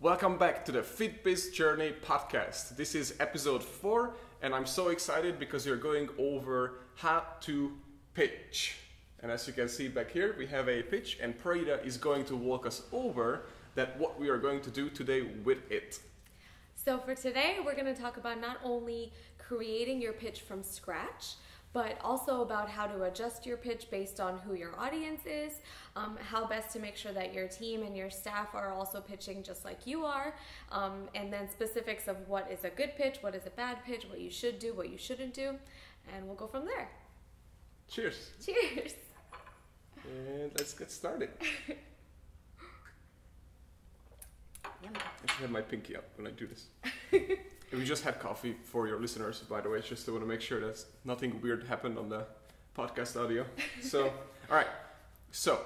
Welcome back to the FitBiz Journey podcast. This is episode 4 and I'm so excited because you're going over how to pitch. And as you can see back here, we have a pitch and Prida is going to walk us over that what we are going to do today with it. So for today, we're going to talk about not only creating your pitch from scratch, but also about how to adjust your pitch based on who your audience is, how best to make sure that your team and your staff are also pitching just like you are, and then specifics of what is a good pitch, what is a bad pitch, what you should do, what you shouldn't do, and we'll go from there. Cheers. Cheers. And let's get started. Yummy. I should have my pinky up when I do this. We just had coffee for your listeners, by the way, just to want to make sure that nothing weird happened on the podcast audio. So, all right. So,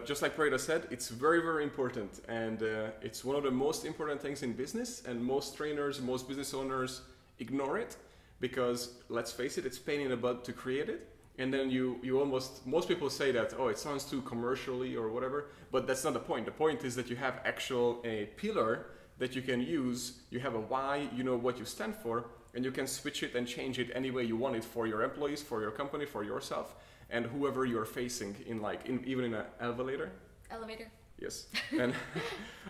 just like Prida said, it's very, very important. And it's one of the most important things in business. And most trainers, most business owners ignore it because, let's face it, it's pain in the butt to create it. And then most people say that, oh, it sounds too commercially or whatever. But that's not the point. The point is that you have a pillar that you can use, you have a why, you know what you stand for, and you can switch it and change it any way you want it for your employees, for your company, for yourself, and whoever you're facing even in an elevator. Elevator. Yes, and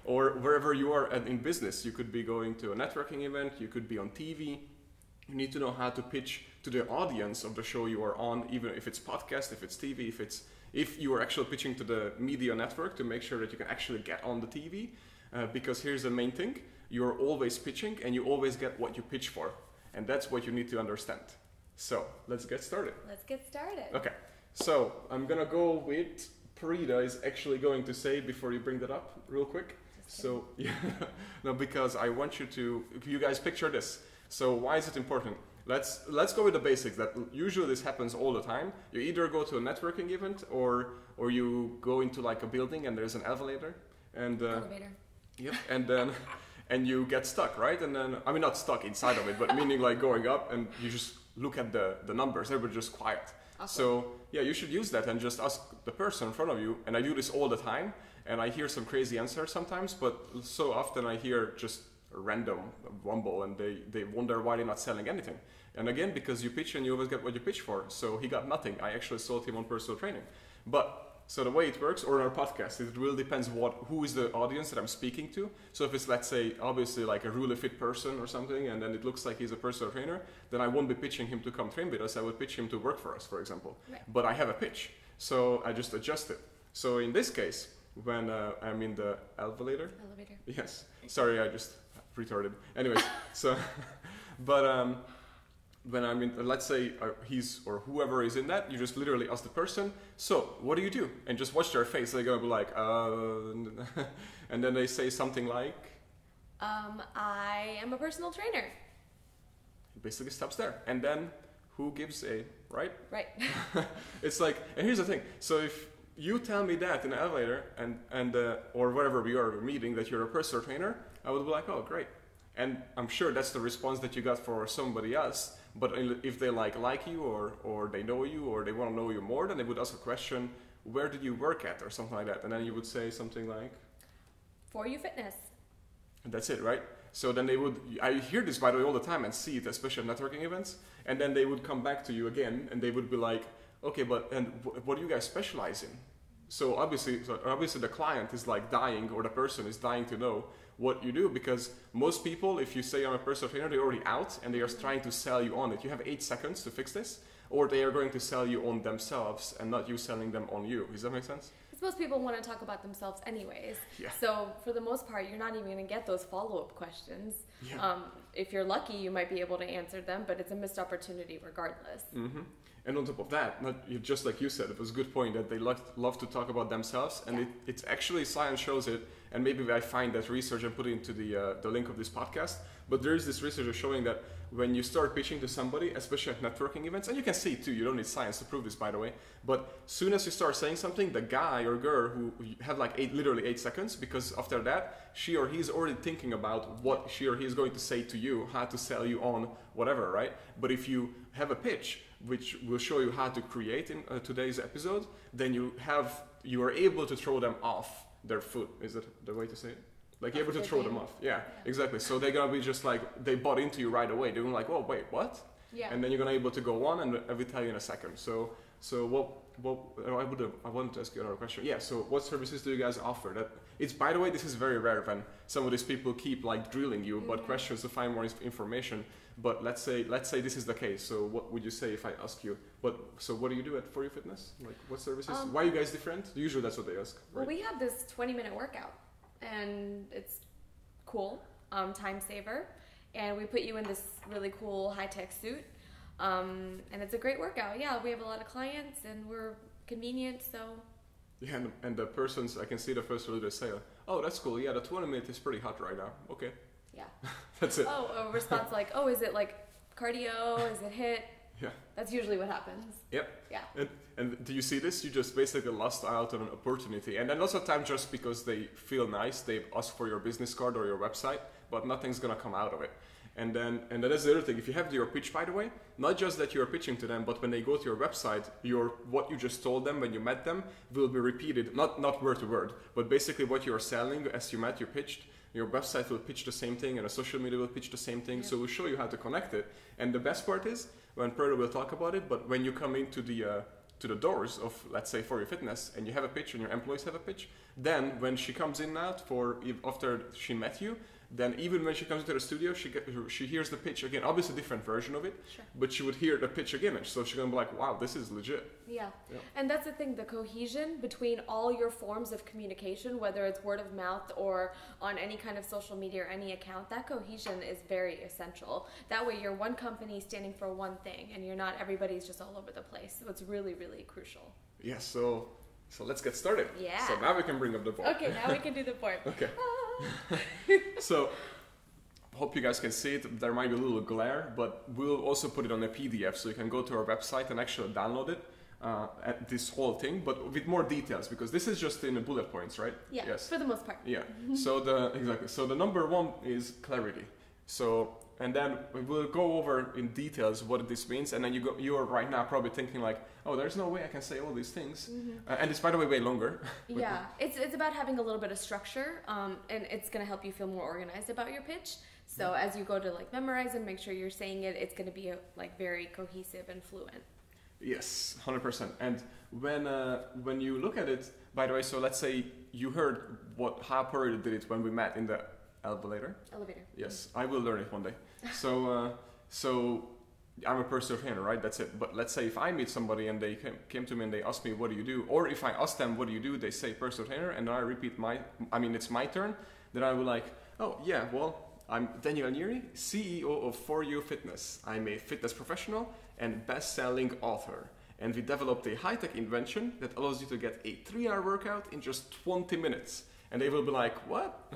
or wherever you are in business. You could be going to a networking event, you could be on TV. You need to know how to pitch to the audience of the show you are on, even if it's podcast, if it's TV, if you are actually pitching to the media network to make sure that you can actually get on the TV. Because here's the main thing, you're always pitching and you always get what you pitch for. And that's what you need to understand. So, let's get started. Let's get started. Okay, so I'm gonna go with Prida is actually going to say before you bring that up real quick. So, yeah, no, because I want you guys picture this. So why is it important? Let's go with the basics that usually this happens all the time. You either go to a networking event or you go into like a building and there's an elevator. And Elevator. Yep, and you get stuck, right? And then, I mean, not stuck inside of it, but meaning like going up and you just look at the numbers, everybody's just quiet. Awesome. So, yeah, you should use that and just ask the person in front of you, and I do this all the time, and I hear some crazy answers sometimes, but so often I hear just a random wumble, and they wonder why they're not selling anything. And again, because you pitch and you always get what you pitch for, so he got nothing. I actually sold him on personal training. So the way it works, or in our podcast, it really depends who is the audience that I'm speaking to. So if it's, let's say, obviously like a really fit person or something, and then it looks like he's a personal trainer, then I won't be pitching him to come train with us. I would pitch him to work for us, for example. Right. But I have a pitch, so I just adjust it. So in this case, when I'm in the elevator. Yes. Sorry, I just retarded. Anyways, so, but when I'm in, let's say he's or whoever is in that, you just literally ask the person, so what do you do? And just watch their face. They're gonna be like, and then they say something like, I am a personal trainer. It basically stops there. And then who gives a, right? Right. It's like, and here's the thing. So if you tell me that in the elevator and or wherever we are meeting that you're a personal trainer, I would be like, oh, great. And I'm sure that's the response that you got for somebody else. But if they like you or they know you or they want to know you more, then they would ask a question, where did you work at or something like that? And then you would say something like? For You Fitness. And that's it, right? So then I hear this by the way all the time and see it, especially at networking events. And then they would come back to you again and they would be like, okay, and what do you guys specialize in? So obviously the client is like dying, or the person is dying to know what you do, because most people, if you say I'm a personal trainer, they're already out and they are trying to sell you on it. You have 8 seconds to fix this, or they are going to sell you on themselves and not you selling them on you. Does that make sense? Because most people want to talk about themselves anyways. Yeah. So for the most part, you're not even going to get those follow-up questions. Yeah. If you're lucky, you might be able to answer them, but it's a missed opportunity regardless. Mm-hmm. And on top of that, just like you said, it was a good point that they love to talk about themselves, and it's actually, science shows it, and maybe I find that research and put it into the link of this podcast, but there is this research showing that when you start pitching to somebody, especially at networking events, and you can see it too, you don't need science to prove this, by the way, but soon as you start saying something, the guy or girl who had like literally 8 seconds, because after that, she or he is already thinking about what she or he is going to say to you, how to sell you on whatever, right? But if you have a pitch, which we'll show you how to create in today's episode, then you are able to throw them off their foot. Is that the way to say it? like able to throw them off. Yeah, exactly. So they're gonna be just like, they bought into you right away. They're gonna like, oh wait, what? Yeah. And then you're gonna able to go on, and I will tell you in a second. So I wanted to ask you another question. Yeah. So what services do you guys offer? That it's, by the way, this is very rare when some of these people keep like drilling you about questions to find more information. But let's say this is the case. So what would you say if I ask you? What do you do at For You Fitness? Like what services? Why are you guys different? Usually that's what they ask. Right? Well, we have this 20-minute workout, and it's cool, time saver, and we put you in this really cool high-tech suit, and it's a great workout. Yeah, we have a lot of clients, and we're convenient, so. Yeah, and the persons, I can see the first one they say, oh, that's cool. Yeah, the 20-minute is pretty hot right now. Okay. Yeah. That's it. Oh, a response like, oh, is it like cardio? Is it HIIT? Yeah. That's usually what happens. Yep. Yeah. And do you see this? You just basically lost out on an opportunity. And then lots of times just because they feel nice, they ask for your business card or your website, but nothing's going to come out of it. And then that's the other thing. If you have your pitch, by the way, not just that you're pitching to them, but when they go to your website, what you just told them when you met them will be repeated, not word to word, but basically what you're selling as you met, you pitched. Your website will pitch the same thing, and a social media will pitch the same thing. So we'll show you how to connect it. And the best part is, when Perla will talk about it, but when you come into the doors of, let's say, For Your Fitness, and you have a pitch and your employees have a pitch, then when she comes in now after she met you, then even when she comes into the studio, she hears the pitch again. Obviously a different version of it, but she would hear the pitch again. So she's going to be like, wow, this is legit. Yeah. And that's the thing, the cohesion between all your forms of communication, whether it's word of mouth or on any kind of social media or any account, that cohesion is very essential. That way you're one company standing for one thing, and you're not everybody's just all over the place. So it's really, really crucial. Yeah, so let's get started. Yeah. So now we can bring up the board. Okay, now we can do the board. Okay. So, hope you guys can see it. There might be a little glare, but we'll also put it on a PDF, so you can go to our website and actually download it, at this whole thing, but with more details, because this is just in the bullet points, right? Yeah, yes. for the most part. Yeah. So the number one is clarity. So, and then we'll go over in details what this means, and then you are right now probably thinking like, oh, there's no way I can say all these things, and it's, by the way, longer. Yeah, it's about having a little bit of structure, and it's going to help you feel more organized about your pitch. So as you go to like memorize and make sure you're saying it, it's going to be like very cohesive and fluent. Yes, 100%. And when you look at it, by the way, so let's say you heard how Perry did it when we met in the elevator. Yes, I will learn it one day. So I'm a personal trainer, right? That's it. But let's say if I meet somebody and they came to me and they ask me, what do you do? Or if I ask them, what do you do? They say personal trainer, and then I repeat it's my turn. Then I will like, oh yeah, well, I'm Daniel Nyiri, CEO of For You Fitness. I'm a fitness professional and best-selling author. And we developed a high-tech invention that allows you to get a 3-hour workout in just 20 minutes. And they will be like, what?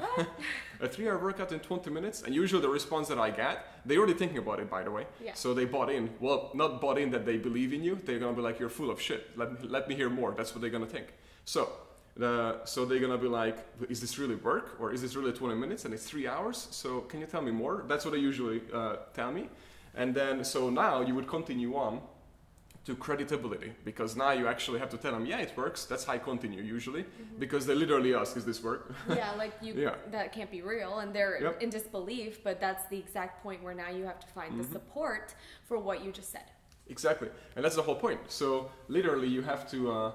A 3-hour workout in 20 minutes? And usually the response that I get, they're already thinking about it, by the way. Yeah. So they bought in. Well, not bought in that they believe in you. They're going to be like, you're full of shit. Let me hear more. That's what they're going to think. So they're going to be like, is this really work? Or is this really 20 minutes and it's 3 hours? So can you tell me more? That's what they usually tell me. And then, so now you would continue on to creditability, because now you actually have to tell them, yeah, it works. That's how I continue usually, because they literally ask, is this work? Yeah, like that can't be real, and they're in disbelief, but that's the exact point where now you have to find the support for what you just said. Exactly, and that's the whole point. So literally you have to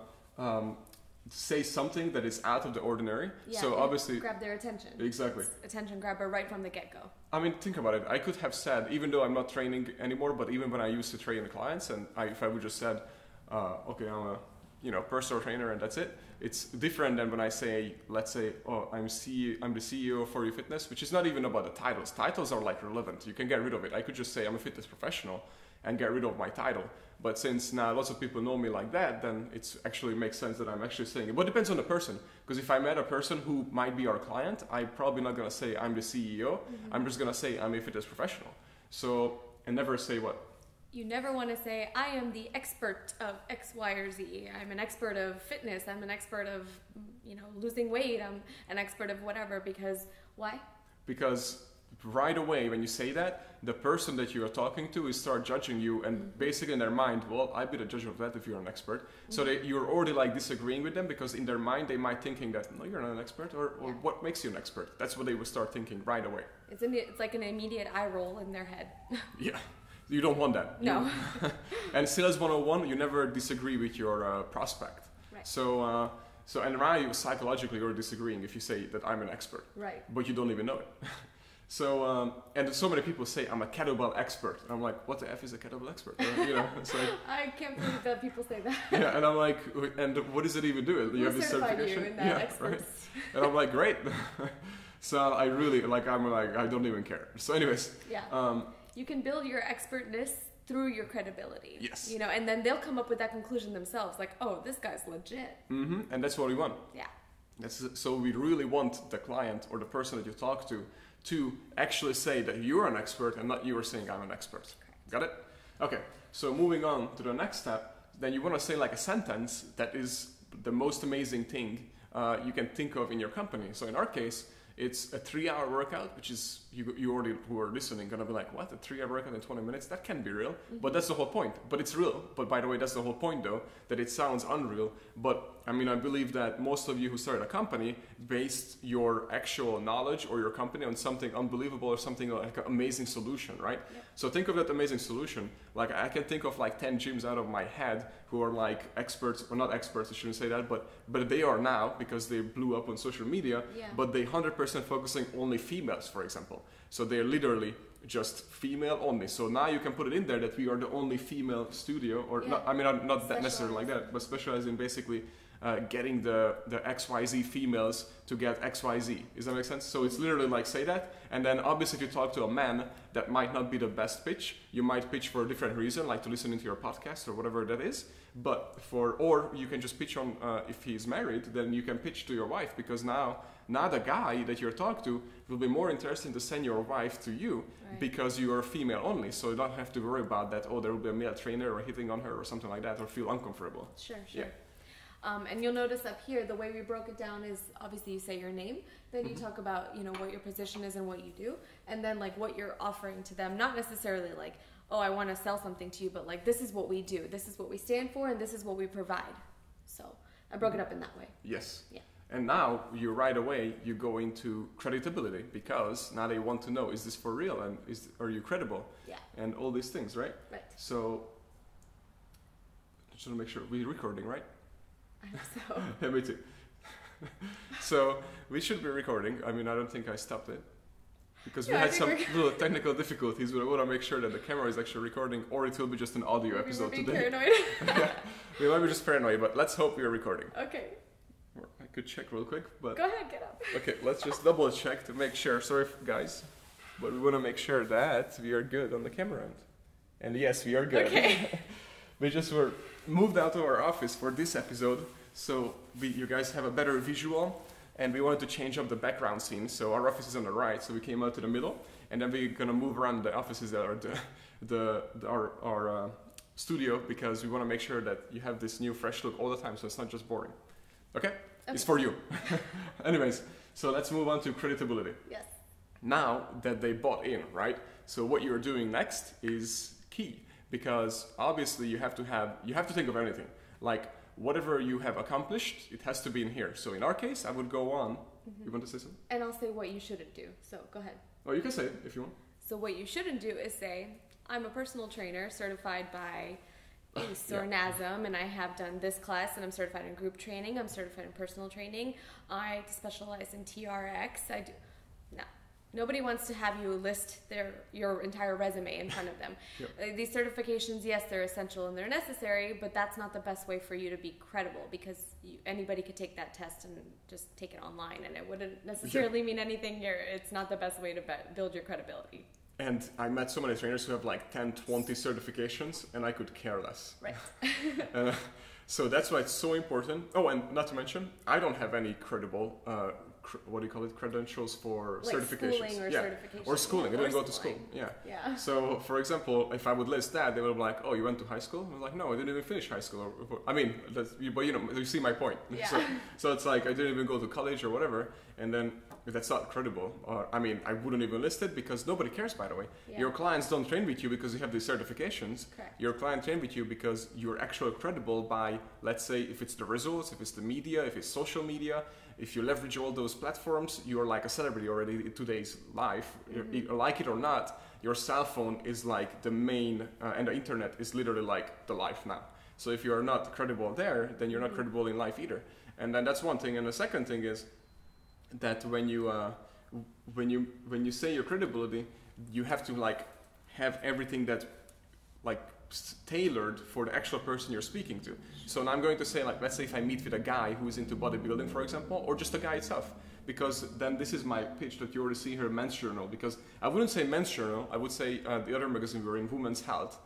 say something that is out of the ordinary. Yeah, so obviously grab their attention. Exactly. It's attention grabber right from the get-go. I mean, think about it. I could have said, even though I'm not training anymore, but even when I used to train the clients, and if I would just said, okay, I'm a personal trainer and that's it. It's different than when I say, let's say, oh, I'm the CEO of For You Fitness, which is not even about the titles. Titles are like relevant. You can get rid of it. I could just say I'm a fitness professional and get rid of my title. But since now lots of people know me like that, then it actually makes sense that I'm actually saying it. But it depends on the person. Because if I met a person who might be our client, I'm probably not going to say I'm the CEO. I'm just going to say I'm a fitness professional. So, and never say what? You never want to say, I am the expert of X, Y, or Z. I'm an expert of fitness. I'm an expert of, losing weight. I'm an expert of whatever. Because why? Because right away when you say that, the person that you are talking to is start judging you, and basically in their mind, well, I'd be the judge of that if you're an expert. So you're already like disagreeing with them, because in their mind they might thinking that, no, you're not an expert, or what makes you an expert? That's what they would start thinking right away. It's like an immediate eye roll in their head. Yeah, you don't want that. No. And sales 101, you never disagree with your prospect. Right. So and right, you psychologically you're disagreeing if you say that I'm an expert. Right. But you don't even know it. So, and so many people say I'm a kettlebell expert. And I'm like, what the F is a kettlebell expert? You know, it's like, I can't believe that people say that. Yeah, and I'm like, and what does it even do? You have this certification? You in that experts? Right? And I'm like, great. So I really, I don't even care. So anyways. Yeah. You can build your expertness through your credibility. Yes. You know, and then they'll come up with that conclusion themselves, like, oh, this guy's legit. Mm-hmm. And that's what we want. Yeah. So we really want the client or the person that you talk to actually say that you're an expert and not you are saying I'm an expert. Correct. Got it? Okay, so moving on to the next step, then you want to say like a sentence that is the most amazing thing you can think of in your company. So in our case, it's a 3-hour workout, which is, you already who are listening gonna be like, what, a 3-hour workout in 20 minutes? That can be real, but that's the whole point. But it's real. But by the way, that's the whole point though, that it sounds unreal. But I mean, I believe that most of you who started a company based your actual knowledge or your company on something unbelievable or something like an amazing solution, right? Yep. So think of that amazing solution. Like I can think of like 10 gyms out of my head who are like experts, or not experts, I shouldn't say that, but they are now because they blew up on social media, but they 100% focusing only females, for example. So they're literally just female only. So now you can put it in there that we are the only female studio, or not, I mean, not that necessarily like that, but specializing basically getting the XYZ females to get XYZ. Does that make sense? So it's literally like say that, and then obviously if you talk to a man, that might not be the best pitch. You might pitch for a different reason, like to listen into your podcast or whatever that is. But or you can just pitch on if he's married, then you can pitch to your wife, because now the guy that you're talking to will be more interested to send your wife to you, right, because you are female only. So you don't have to worry about that, oh, there will be a male trainer or hitting on her or something like that, or feel uncomfortable. Sure. Yeah. And you'll notice up here, the way we broke it down is obviously you say your name, then you talk about, you know, what your position is and what you do, and then like what you're offering to them. Not necessarily like, oh, I want to sell something to you, but like, this is what we do, this is what we stand for, and this is what we provide. So I broke it up in that way. Yes. Yeah. And now you right away, you go into creditability, because now they want to know, is this for real, and are you credible? Yeah. And all these things, right? Right. So just want to make sure we're recording, right? I think so. Yeah, me too. So we should be recording. I mean, I don't think I stopped it, because we had some little technical difficulties. We want to make sure that the camera is actually recording, or it will be just an audio episode today. Paranoid. Yeah, we might be just paranoid, but let's hope we are recording. Okay. I could check real quick, but go ahead, get up. Okay, let's just double check to make sure. Sorry, guys, but we want to make sure that we are good on the camera end. And yes, we are good. Okay. We just were moved out of our office for this episode, so you guys have a better visual, and we wanted to change up the background scene. So our office is on the right, so we came out to the middle, and then we're gonna move around the offices that are our studio, because we want to make sure that you have this new fresh look all the time, so it's not just boring. Okay? It's for you. Anyways, so let's move on to creditability. Yes. Now that they bought in, right? So what you're doing next is key, because obviously you have to think of anything. Like whatever you have accomplished, it has to be in here. So in our case, I would go on. You want to say something? And I'll say what you shouldn't do. So go ahead. Oh, you can say it if you want. So what you shouldn't do is say, I'm a personal trainer certified by ACE or NASM, and I have done this class, and I'm certified in group training, I'm certified in personal training, I specialize in TRX, I do. No. Nobody wants to have you list your entire resume in front of them. Yep. These certifications, yes, they're essential and they're necessary, but that's not the best way for you to be credible, because anybody could take that test and just take it online, and it wouldn't necessarily mean anything. It's not the best way to build your credibility. And I met so many trainers who have like 10, 20 certifications, and I could care less. Right. So that's why it's so important. Oh, and not to mention, I don't have any credible, what do you call it, credentials for like certifications. Schooling or certification. Or schooling. I didn't go to school. Yeah. So, for example, if I would list that, they would be like, oh, you went to high school? I was like, no, I didn't even finish high school. I mean, but you know, you see my point. Yeah. So it's like, I didn't even go to college or whatever. And then if that's not credible, or I mean, I wouldn't even list it because nobody cares, by the way. Yeah. Your clients don't train with you because you have these certifications. Correct. Your client train with you because you're actually credible by, let's say, if it's the results, if it's the media, if it's social media, if you leverage all those platforms, you're like a celebrity already in today's life. You like it or not, your cell phone is like the main, and the internet is literally like the life now. So if you're not credible there, then you're not credible in life either. And then that's one thing. And the second thing is that when you say your credibility, you have to like have everything that like tailored for the actual person you're speaking to. So now I'm going to say, like, let's say if I meet with a guy who's into bodybuilding, for example, or just a guy itself, because then this is my pitch that you already see here, Men's Journal, because I wouldn't say Men's Journal, I would say the other magazine we were in, Women's Health,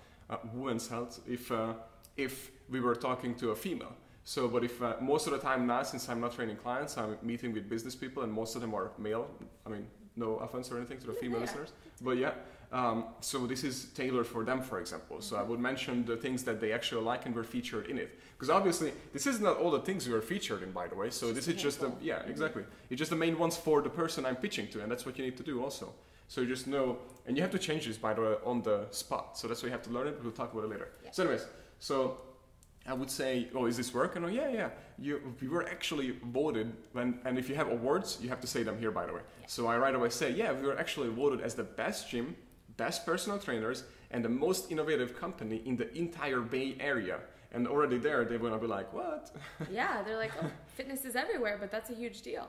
if we were talking to a female. So, but if most of the time now, since I'm not training clients, I'm meeting with business people, and most of them are male. I mean, no offense or anything to the female listeners, but yeah. So this is tailored for them, for example. So I would mention the things that they actually like and were featured in it. Because obviously, this is not all the things we were featured in, by the way. So this is just the, exactly. It's just the main ones for the person I'm pitching to, and that's what you need to do also. So you just know, and you have to change this, by the way, on the spot. So that's why you have to learn it, but we'll talk about it later. Yeah. So anyways, so I would say, oh, is this work? And we were actually voted, and if you have awards, you have to say them here, by the way. Yeah. So I right away say, we were actually voted as the best gym, best personal trainers, and the most innovative company in the entire Bay Area. And already there, they want to be like, what? Yeah, they're like, oh, fitness is everywhere, but that's a huge deal.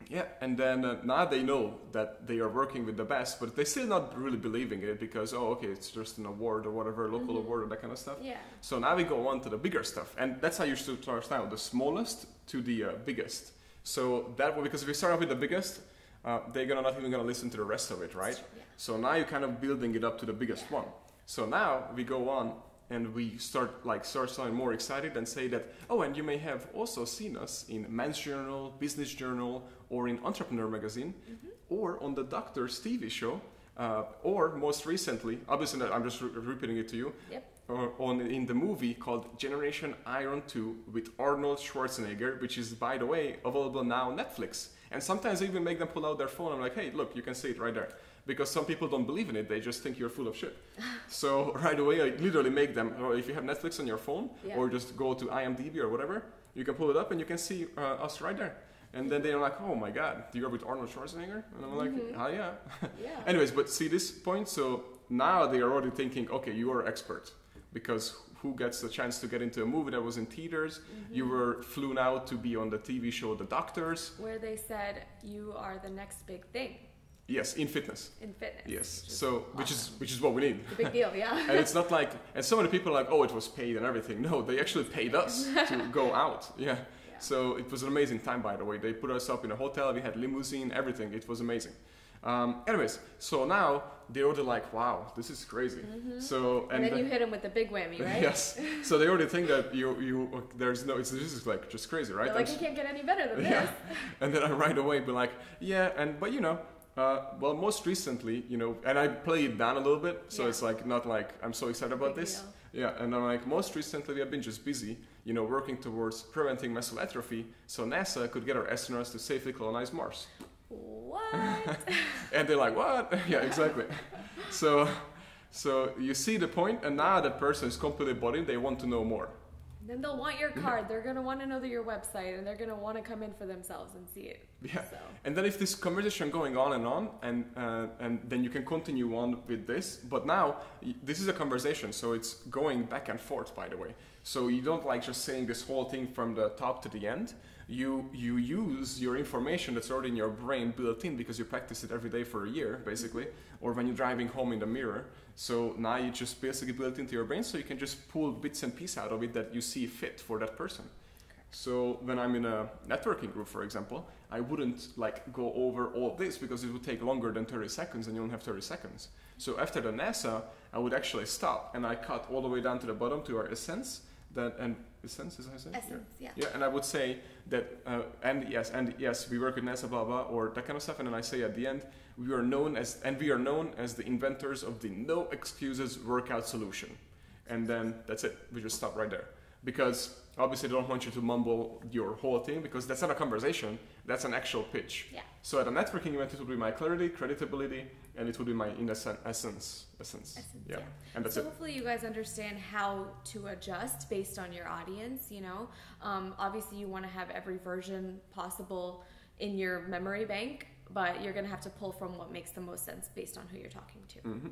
Yeah, and then now they know that they are working with the best, but they're still not really believing it because, oh, okay, it's just an award or whatever, local award or that kind of stuff. Yeah. So now we go on to the bigger stuff, and that's how you should start now, the smallest to the biggest. So that way, because if you start off with the biggest, they're not even gonna listen to the rest of it, right? Yeah. So now you're kind of building it up to the biggest one. So now we go on and we start sounding more excited and say that, oh, and you may have also seen us in Men's Journal, Business Journal, or in Entrepreneur Magazine, or on the Doctor's TV show, or most recently, obviously I'm just repeating it to you, in the movie called Generation Iron 2 with Arnold Schwarzenegger, which is, by the way, available now on Netflix. And sometimes I even make them pull out their phone. I'm like, hey, look, you can see it right there. Because some people don't believe in it, they just think you're full of shit. So right away, I literally make them, or if you have Netflix on your phone, or just go to IMDb or whatever, you can pull it up and you can see us right there. And then they're like, oh my God, you're with Arnold Schwarzenegger? And I'm like, yeah. Anyways, but see this point? So now they are already thinking, okay, you are an expert. Because who gets the chance to get into a movie that was in theaters? You were flown out to be on the TV show The Doctors. Where they said, you are the next big thing. Yes, in fitness. In fitness. Yes, so awesome. which is what we need. The big deal, yeah. And it's not like, and so many people are like, oh, it was paid and everything. No, they actually paid us to go out. Yeah. So it was an amazing time, by the way. They put us up in a hotel. We had limousine, everything. It was amazing. Anyways, so now they're already like, wow, this is crazy. So and then you hit them with the big whammy, right? Yes. So they already think that this is like just crazy, right? They're like, you can't get any better than this. And then I right away be like, but you know. Well, most recently, and I play it down a little bit, so it's like not like I'm so excited about this. Deal. Yeah, and I'm like, most recently I've been just busy, working towards preventing muscle atrophy, so NASA could get our astronauts to safely colonize Mars. What? And they're like, what? Yeah, exactly. So you see the point, and now that person is completely bought in, they want to know more. Then they'll want your card. They're going to want to know your website, and they're going to want to come in for themselves and see it. Yeah. So. And then if this conversation going on, and then you can continue on with this. But now this is a conversation, so it's going back and forth, by the way. So you don't like just saying this whole thing from the top to the end. You use your information that's already in your brain built in because you practice it every day for a year, basically, or when you're driving home in the mirror. So now you just basically built into your brain, so you can just pull bits and pieces out of it that you see fit for that person. So when I'm in a networking group, for example, I wouldn't go over all this because it would take longer than 30 seconds and you don't have 30 seconds. So after the NASA, I would actually stop and I cut all the way down to the bottom to our essence. Essence, is how I say? Essence, yeah. Yeah, and I would say that, and yes, we work with NASA, blah, blah, or that kind of stuff. And then I say at the end, we are known as the inventors of the no excuses workout solution. And then that's it. We just stop right there. because obviously they don't want you to mumble your whole thing, because that's not a conversation, that's an actual pitch. Yeah. So at a networking event, it would be my clarity, credibility, and it would be my essence. Yeah. And that's so it. Hopefully you guys understand how to adjust based on your audience, Obviously you want to have every version possible in your memory bank, but you're going to have to pull from what makes the most sense based on who you're talking to. Mm-hmm.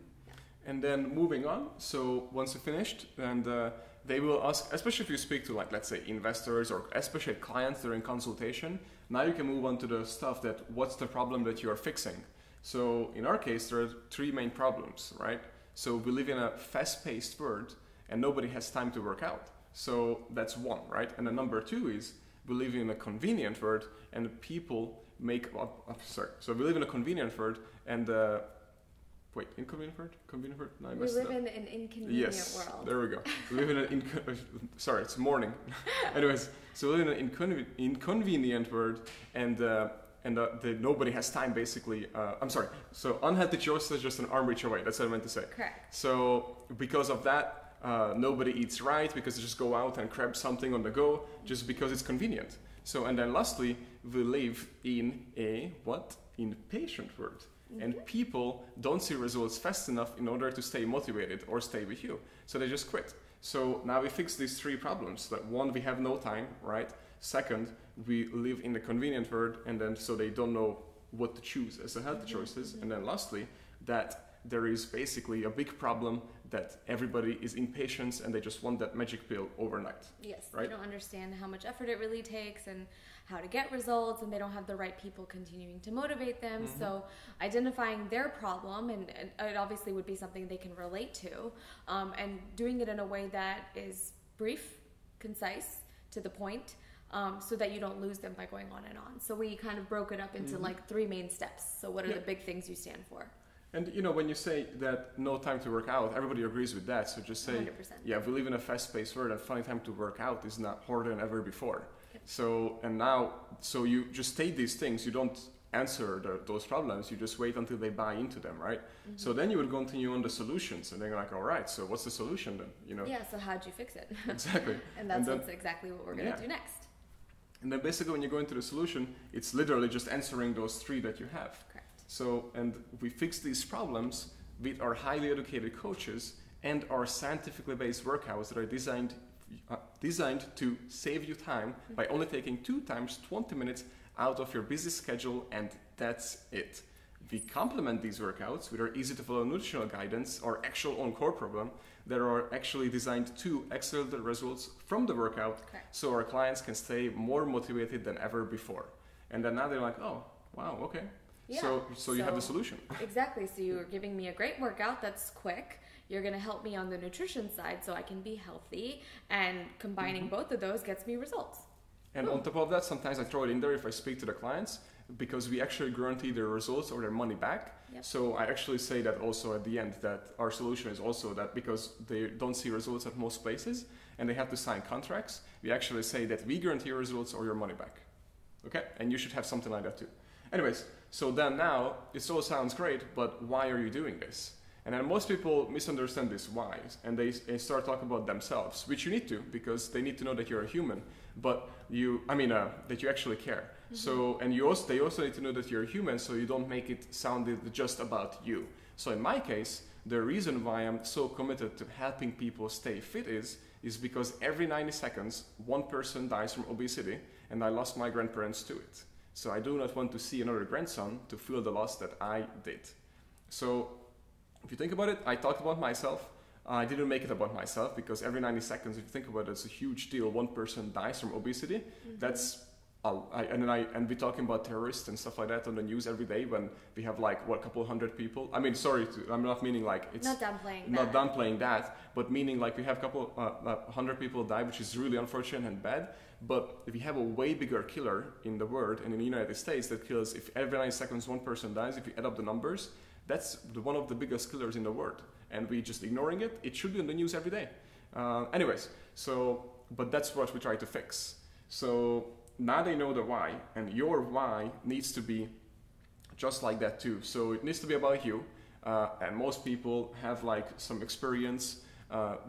And then moving on, so once you finished, and they will ask, especially if you speak to, like, let's say investors or especially clients during consultation, now you can move on to the stuff that what's the problem that you're fixing. So in our case, there are 3 main problems, right? So we live in a fast-paced world and nobody has time to work out. So that's one, right? And then number 2 is we live in a convenient world and people make, so we live in a convenient world and inconvenient word? Convenient word? No, we live in an inconvenient world. There we go. We live in an sorry, it's morning. Anyways, so we live in an inconvenient world, and nobody has time, basically. I'm sorry. So unhealthy choices is just an arm reach away. That's what I meant to say. Correct. So because of that, nobody eats right because they just go out and grab something on the go just because it's convenient. So, and then lastly, we live in a impatient world. Mm-hmm. And people don't see results fast enough in order to stay motivated or stay with you. So they just quit. So now we fix these 3 problems. That one, we have no time, right? Second, we live in the convenient world, and then so they don't know what to choose as a healthy choices. Mm-hmm. And then lastly, that there is basically a big problem that everybody is impatient and they just want that magic pill overnight. Yes, right? They don't understand how much effort it really takes and how to get results, and they don't have the right people continuing to motivate them. Mm-hmm. So identifying their problem, and it obviously would be something they can relate to, and doing it in a way that is brief, concise, to the point, so that you don't lose them by going on and on. So we kind of broke it up into like 3 main steps. So what are the big things you stand for? And when you say that no time to work out, everybody agrees with that. So just say, 100%. Yeah, we live in a fast-paced world and finding time to work out is not harder than ever before. So you just state these things. You don't answer those problems. You just wait until they buy into them, right? Mm-hmm. So then you would continue on the solutions, and then you're like, all right, so what's the solution then? Yeah. So how'd you fix it? Exactly. And that's exactly what we're going to do next. And then basically, when you go into the solution, it's literally just answering those 3 that you have. Correct. So, and we fix these problems with our highly educated coaches and our scientifically based workouts that are designed to save you time by only taking 2 times 20 minutes out of your busy schedule, and that's it. We complement these workouts with our easy to follow nutritional guidance, our actual own core program that are actually designed to accelerate the results from the workout. Correct. So our clients can stay more motivated than ever before. And then now they're like, oh, wow, okay. Yeah. So you have the solution. Exactly. So you're giving me a great workout that's quick. You're going to help me on the nutrition side so I can be healthy, and combining both of those gets me results. And on top of that, sometimes I throw it in there if I speak to the clients, because we actually guarantee their results or their money back. Yep. So I actually say that also at the end, that our solution is also that because they don't see results at most places and they have to sign contracts, we actually say that we guarantee your results or your money back. Okay? And you should have something like that too. Anyways, so then now it all sounds great, but why are you doing this? And then most people misunderstand this why, and they start talking about themselves, which you need to, because they need to know that you're a human, but that you actually care. Mm-hmm. So, and they also need to know that you're a human, so you don't make it sound just about you. So in my case, the reason why I'm so committed to helping people stay fit is because every 90 seconds, 1 person dies from obesity, and I lost my grandparents to it. So I do not want to see another grandson to feel the loss that I did. So if you think about it, I talked about myself. I didn't make it about myself, because every 90 seconds, if you think about it, it's a huge deal. 1 person dies from obesity. Mm-hmm. That's and we're talking about terrorists and stuff like that on the news every day when we have a couple hundred people. I mean, I'm not meaning it's not downplaying that, but meaning we have a couple 100 people die, which is really unfortunate and bad. But if we have a way bigger killer in the world and in the United States that kills, if every 9 seconds 1 person dies, if you add up the numbers, that's one of the biggest killers in the world. And we just ignoring it. It should be on the news every day. But that's what we try to fix. So now they know the why, and your why needs to be just like that too. So it needs to be about you. And most people have some experience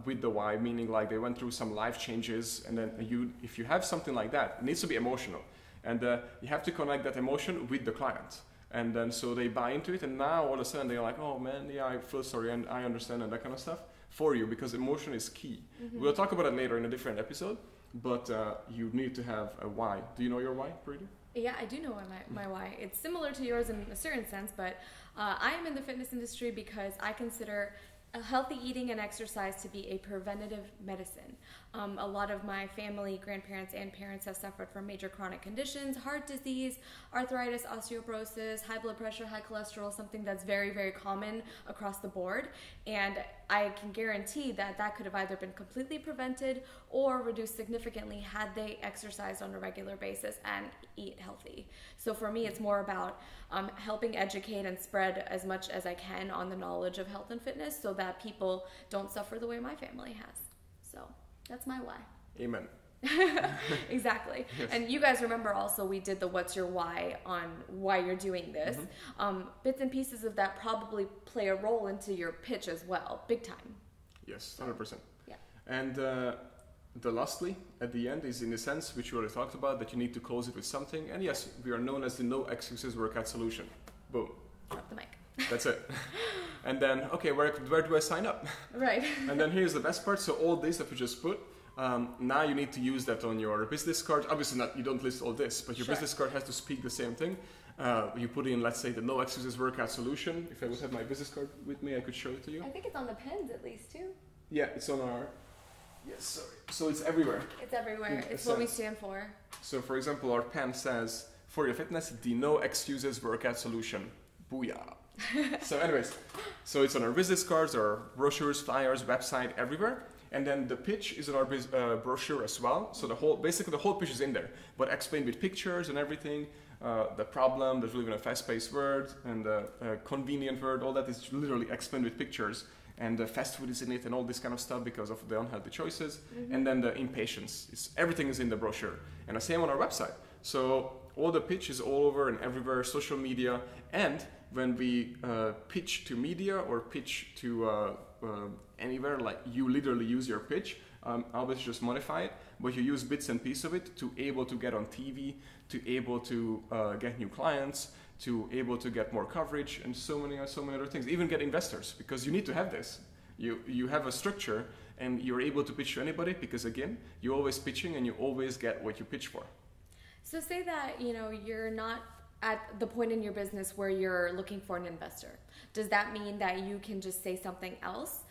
with the why, meaning like they went through some life changes, and then if you have something like that, it needs to be emotional, and you have to connect that emotion with the client, and then so they buy into it, and now all of a sudden they're like, oh man, yeah, I feel sorry and I understand and that kind of stuff for you, because emotion is key. We'll talk about it later in a different episode, but you need to have a why. Do you know your why, Brady? Yeah, I do know my why. It's similar to yours in a certain sense, but I am in the fitness industry because I consider healthy eating and exercise to be a preventative medicine. A lot of my family, grandparents, and parents have suffered from major chronic conditions, heart disease, arthritis, osteoporosis, high blood pressure, high cholesterol, something that's very, very common across the board. And I can guarantee that could have either been completely prevented or reduced significantly had they exercised on a regular basis and eat healthy. So for me, it's more about helping educate and spread as much as I can on the knowledge of health and fitness so that people don't suffer the way my family has. So that's my why. Amen. Exactly. Yes. And you guys remember also we did the what's your why on why you're doing this. Bits and pieces of that probably play a role into your pitch as well, big time. Yes, 100%. Yeah. And the lastly at the end is in the sense which we already talked about, that you need to close it with something. And yes, we are known as the no excuses workout solution. Boom. Drop the mic. That's it. And then, okay, where do I sign up? Right. And then here's the best part. So all this that we just put, now you need to use that on your business card. Obviously not, you don't list all this, but your business card has to speak the same thing. You put in, let's say, the no excuses workout solution. If I would have my business card with me, I could show it to you. I think it's on the pens at least too. Yeah, it's on our, yes, sorry. So it's everywhere. It's everywhere. It's what we stand for. So for example, our pen says, for your fitness, the no excuses workout solution. Booyah. So anyways, so it's on our business cards, our brochures, flyers, website, everywhere. And then the pitch is in our brochure as well. So basically the whole pitch is in there, but explained with pictures and everything. The problem, there's really a fast-paced word and a convenient word, all that is literally explained with pictures. And the fast food is in it and all this kind of stuff because of the unhealthy choices. And then the impatience, everything is in the brochure. And the same on our website. So all the pitch is all over and everywhere, social media. And when we pitch to media or pitch to anywhere, like you literally use your pitch, always just modify it, but you use bits and pieces of it to able to get on TV, to able to get new clients, to able to get more coverage, and so many other things. Even get investors, because you need to have this. You have a structure, and you're able to pitch to anybody because again, you're always pitching, and you always get what you pitch for. So say that you're not at the point in your business where you're looking for an investor. Does that mean that you can just say something else?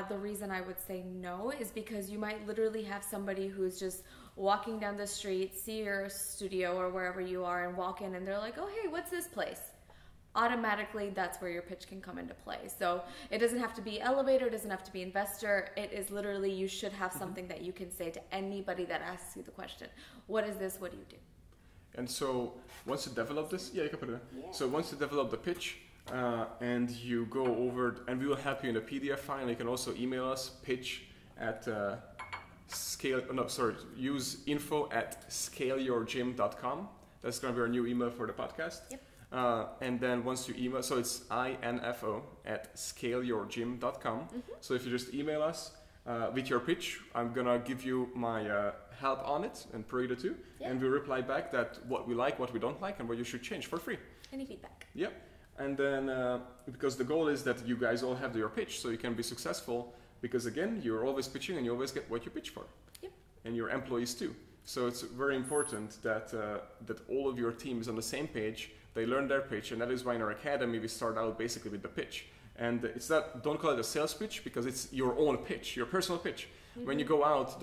The reason I would say no is because you might literally have somebody who's just walking down the street, see your studio or wherever you are and walk in and they're like, oh, hey, what's this place? Automatically, that's where your pitch can come into play. So it doesn't have to be elevator, it doesn't have to be investor. It is literally, you should have something that you can say to anybody that asks you the question. What is this? What do you do? And so once you develop this, yeah, you can put it there. Yeah. So once you develop the pitch and you go over, and we will help you in a PDF file, and you can also email us, pitch at use info@scaleyourgym.com. That's going to be our new email for the podcast. Yep. And then once you email, so it's info@scaleyourgym.com. So if you just email us with your pitch, I'm going to give you my help on it, and Parida too. Yeah. And we reply back that what we like, what we don't like, and what you should change for free. Any feedback. Yep. And then, because the goal is that you guys all have your pitch, so you can be successful, because again, you're always pitching and you always get what you pitch for. Yep. And your employees too. So it's very important that that all of your team is on the same page, they learn their pitch, and that is why in our academy we start out basically with the pitch. And it's not, don't call it a sales pitch, because it's your own pitch, your personal pitch. When you go out,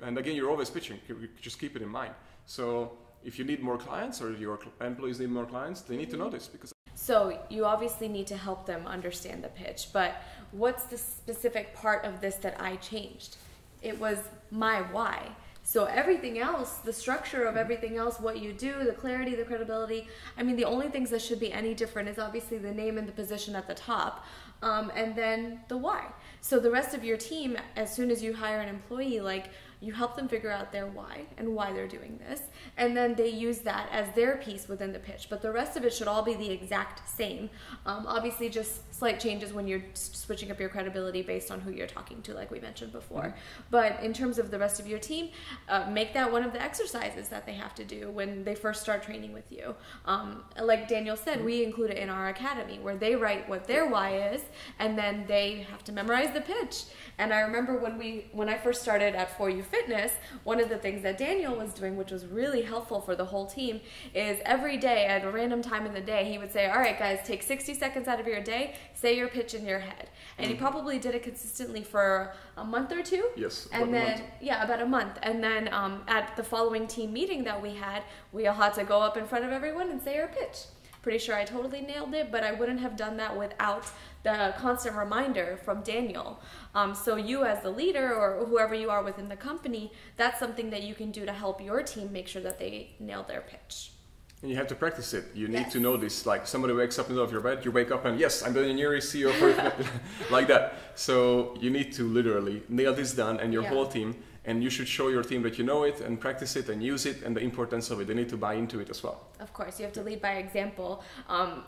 and again, you're always pitching, just keep it in mind. So if you need more clients, or your employees need more clients, they need to know this. So you obviously need to help them understand the pitch, but what's the specific part of this that I changed? It was my why. So everything else, the structure of everything else, what you do, the clarity, the credibility, I mean, the only things that should be any different is obviously the name and the position at the top, and then the why. So the rest of your team, as soon as you hire an employee, like, you help them figure out their why and why they're doing this, and then they use that as their piece within the pitch. But the rest of it should all be the exact same. Obviously, just slight changes when you're switching up your credibility based on who you're talking to, like we mentioned before. But in terms of the rest of your team, make that one of the exercises that they have to do when they first start training with you. Like Daniel said, we include it in our academy where they write what their why is, and then they have to memorize the pitch. And I remember when I first started at For You Fitness, one of the things that Daniel was doing, which was really helpful for the whole team, is every day at a random time in the day, he would say, all right, guys, take 60 seconds out of your day, say your pitch in your head. And he probably did it consistently for a month or two. Yes, and then, about a month. And then at the following team meeting that we all had to go up in front of everyone and say our pitch. Pretty sure I totally nailed it, but I wouldn't have done that without the constant reminder from Daniel. So you as the leader or whoever you are within the company, that's something that you can do to help your team make sure that they nail their pitch. And you have to practice it. You need to know this. Like somebody wakes up in the middle of your bed, you wake up and yes, I'm Nyiri, CEO for like that. So you need to literally nail this down and your whole team. And you should show your team that you know it and practice it and use it and the importance of it. They need to buy into it as well. Of course, you have to lead by example.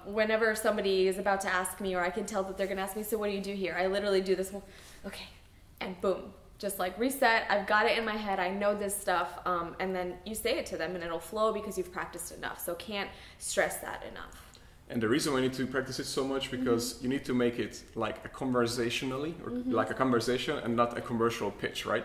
Whenever somebody is about to ask me, or I can tell that they're going to ask me, so what do you do here? I literally do this, okay, and boom. Just like reset, I've got it in my head, I know this stuff, and then you say it to them and it'll flow because you've practiced enough. So can't stress that enough. And the reason why you need to practice it so much because you need to make it like a conversationally, or like a conversation and not a commercial pitch, right?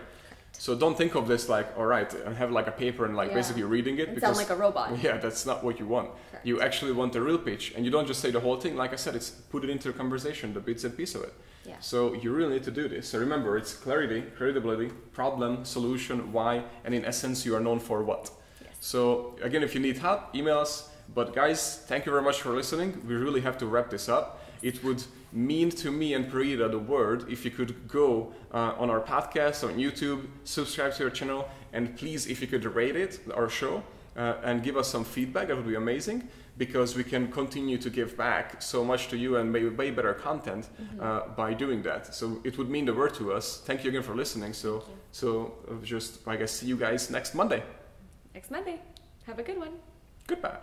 So don't think of this like, all right, and have like a paper and like basically reading it. Because, sound like a robot. Yeah, that's not what you want. Correct. You actually want a real pitch, and you don't just say the whole thing. Like I said, it's put it into a conversation, the bits and piece of it. Yeah. So you really need to do this. So remember, it's clarity, credibility, problem, solution, why, and in essence, you are known for what. Yes. So again, if you need help, email us. But guys, thank you very much for listening. We really have to wrap this up. It would mean to me and Prita the word if you could go on our podcast on YouTube, subscribe to our channel, and please, if you could rate it, our show, and give us some feedback, that would be amazing, because we can continue to give back so much to you and maybe way better content by doing that. So it would mean the word to us. Thank you again for listening. So just, I guess, see you guys next Monday. Next Monday. Have a good one. Goodbye.